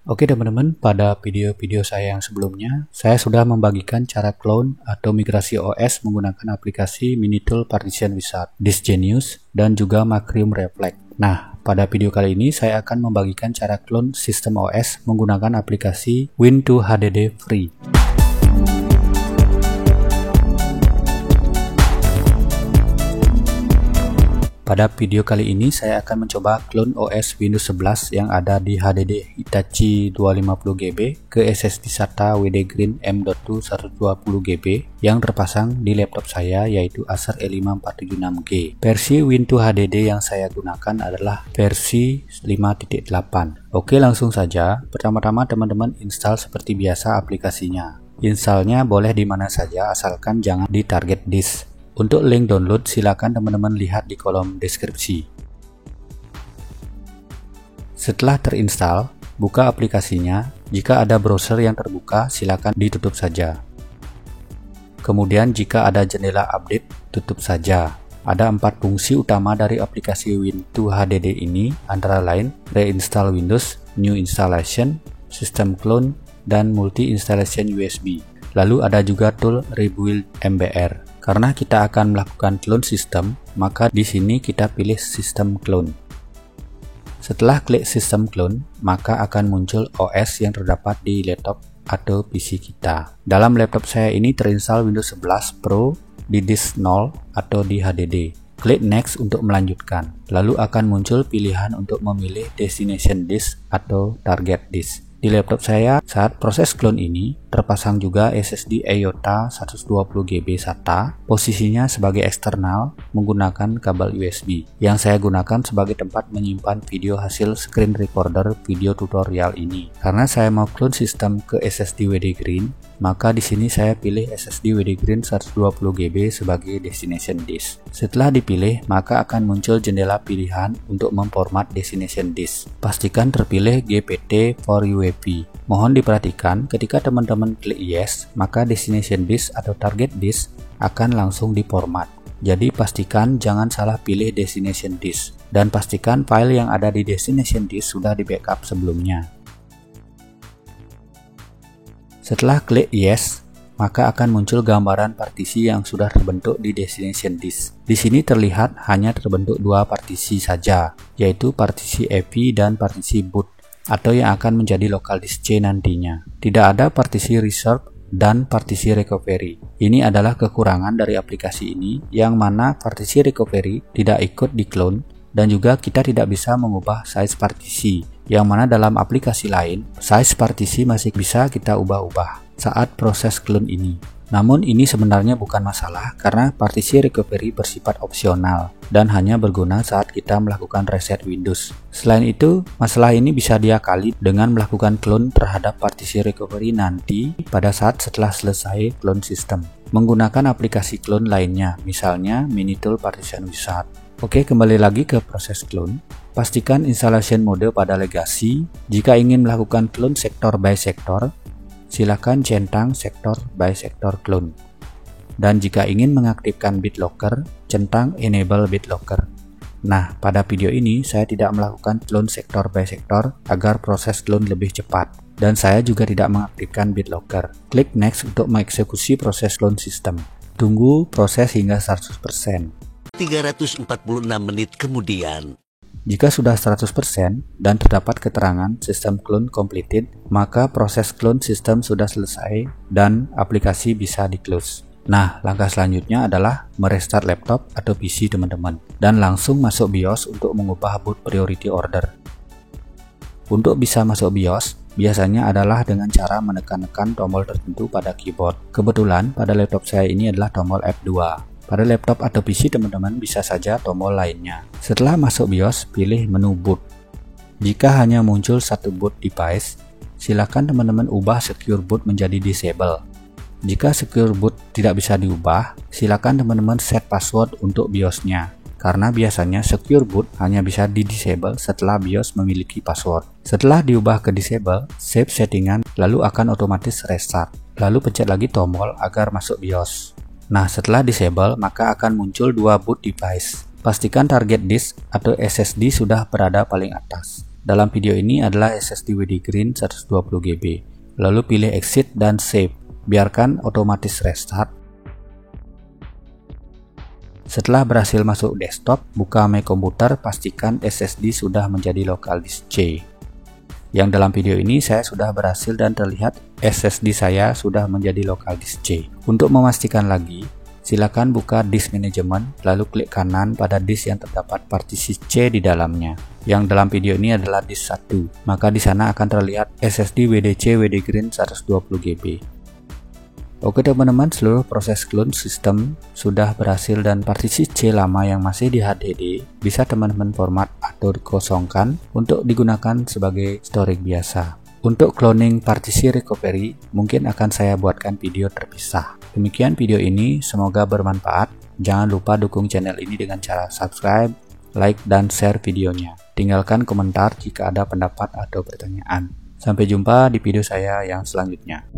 Oke teman-teman, pada video-video saya yang sebelumnya, saya sudah membagikan cara clone atau migrasi OS menggunakan aplikasi Minitool Partition Wizard, Disgenius, dan juga Macrium Reflex. Nah, pada video kali ini saya akan membagikan cara clone sistem OS menggunakan aplikasi Win2HDD Free. Pada video kali ini saya akan mencoba clone OS Windows 11 yang ada di HDD Hitachi 250GB ke SSD SATA WD Green M.2 120GB yang terpasang di laptop saya, yaitu Acer E5476G. Versi Win2HDD yang saya gunakan adalah versi 5.8. Oke, langsung saja. Pertama-tama teman-teman install seperti biasa aplikasinya. Installnya boleh di mana saja asalkan jangan di target disk. Untuk link download silakan teman-teman lihat di kolom deskripsi. Setelah terinstall, buka aplikasinya. Jika ada browser yang terbuka, silakan ditutup saja. Kemudian jika ada jendela update, tutup saja. Ada 4 fungsi utama dari aplikasi Win2HDD ini, antara lain reinstall Windows, new installation, system clone, dan multi installation USB. Lalu ada juga tool rebuild MBR. Karena kita akan melakukan clone system, maka di sini kita pilih sistem clone. Setelah klik sistem clone, maka akan muncul OS yang terdapat di laptop atau PC kita. Dalam laptop saya ini terinstall Windows 11 Pro di disk 0 atau di HDD. Klik next untuk melanjutkan. Lalu akan muncul pilihan untuk memilih destination disk atau target disk. Di laptop saya saat proses clone ini terpasang juga SSD eIOTA 120GB SATA, posisinya sebagai eksternal menggunakan kabel USB yang saya gunakan sebagai tempat menyimpan video hasil screen recorder video tutorial ini. Karena saya mau clone sistem ke SSD WD Green, maka di sini saya pilih SSD WD Green 120GB sebagai destination disk. Setelah dipilih, maka akan muncul jendela pilihan untuk memformat destination disk. Pastikan terpilih GPT for UEFI. Mohon diperhatikan ketika teman-teman klik yes, maka destination disk atau target disk akan langsung diformat. Jadi pastikan jangan salah pilih destination disk dan pastikan file yang ada di destination disk sudah di backup sebelumnya. Setelah klik yes, maka akan muncul gambaran partisi yang sudah terbentuk di destination disk. Di sini terlihat hanya terbentuk 2 partisi saja, yaitu partisi EPI dan partisi boot, atau yang akan menjadi local disk C nantinya. Tidak ada partisi reserve dan partisi recovery. Ini adalah kekurangan dari aplikasi ini, yang mana partisi recovery tidak ikut di clone dan juga kita tidak bisa mengubah size partisi, yang mana dalam aplikasi lain size partisi masih bisa kita ubah-ubah saat proses clone ini. Namun ini sebenarnya bukan masalah karena partisi recovery bersifat opsional dan hanya berguna saat kita melakukan reset Windows. Selain itu, masalah ini bisa diakali dengan melakukan clone terhadap partisi recovery nanti pada saat setelah selesai clone system menggunakan aplikasi clone lainnya, misalnya Minitool Partition Wizard. Oke, kembali lagi ke proses clone. Pastikan installation mode pada legacy. Jika ingin melakukan clone sektor by sektor, silakan centang sektor by sektor clone. Dan jika ingin mengaktifkan BitLocker, centang enable BitLocker. Nah, pada video ini saya tidak melakukan clone sektor by sektor agar proses clone lebih cepat. Dan saya juga tidak mengaktifkan BitLocker. Klik next untuk mengeksekusi proses clone system. Tunggu proses hingga 100%. 346 menit kemudian. Jika sudah 100% dan terdapat keterangan sistem clone completed, maka proses clone system sudah selesai dan aplikasi bisa di-close. Nah, langkah selanjutnya adalah merestart laptop atau PC teman-teman dan langsung masuk BIOS untuk mengubah boot priority order. Untuk bisa masuk BIOS, biasanya adalah dengan cara menekan-nekan tombol tertentu pada keyboard. Kebetulan pada laptop saya ini adalah tombol F2. Pada laptop atau PC teman-teman bisa saja tombol lainnya. Setelah masuk BIOS, pilih menu boot. Jika hanya muncul satu boot device, silakan teman-teman ubah secure boot menjadi disable. Jika secure boot tidak bisa diubah, silakan teman-teman set password untuk BIOS-nya. Karena biasanya secure boot hanya bisa di-disable setelah BIOS memiliki password. Setelah diubah ke disable, save settingan, lalu akan otomatis restart. Lalu pencet lagi tombol agar masuk BIOS. Nah, setelah disable, maka akan muncul 2 boot device. Pastikan target disk atau SSD sudah berada paling atas. dalam video ini adalah SSD WD Green 120GB. Lalu pilih exit dan save. Biarkan otomatis restart. Setelah berhasil masuk desktop, buka My Computer, pastikan SSD sudah menjadi local disk C. Yang dalam video ini saya sudah berhasil dan terlihat SSD saya sudah menjadi local disk C. Untuk memastikan lagi, silakan buka disk management, lalu klik kanan pada disk yang terdapat partisi C di dalamnya. Yang dalam video ini adalah disk 1, maka di sana akan terlihat SSD WDC WD Green 120GB. Oke teman-teman, seluruh proses clone sistem sudah berhasil dan partisi C lama yang masih di HDD bisa teman-teman format atau dikosongkan untuk digunakan sebagai storage biasa. Untuk cloning partisi recovery mungkin akan saya buatkan video terpisah. Demikian video ini, semoga bermanfaat. Jangan lupa dukung channel ini dengan cara subscribe, like, dan share videonya. Tinggalkan komentar jika ada pendapat atau pertanyaan. Sampai jumpa di video saya yang selanjutnya.